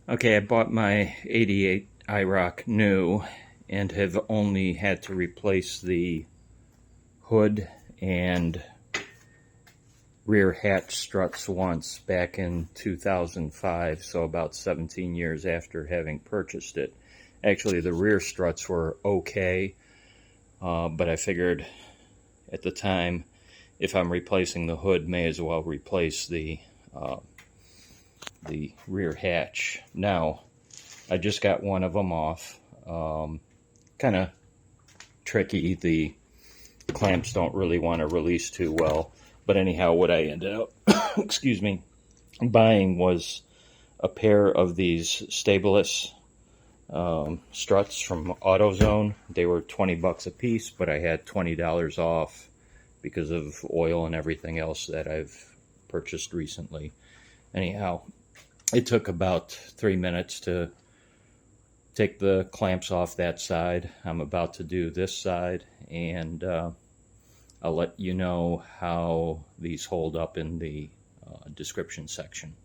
Okay, I bought my 88 IROC new and have only had to replace the hood and rear hatch struts once back in 2005, so about 17 years after having purchased it. Actually, the rear struts were okay, but I figured at the time, if I'm replacing the hood, may as well replace the rear hatch. Now, I just got one of them off. Kind of tricky. The clamps don't really want to release too well. But anyhow, what I ended up, excuse me, buying was a pair of these Stabilus struts from Autozone. They were 20 bucks a piece, but I had $20 off because of oil and everything else that I've purchased recently. Anyhow, it took about 3 minutes to take the clamps off that side. I'm about to do this side, and I'll let you know how these hold up in the description section.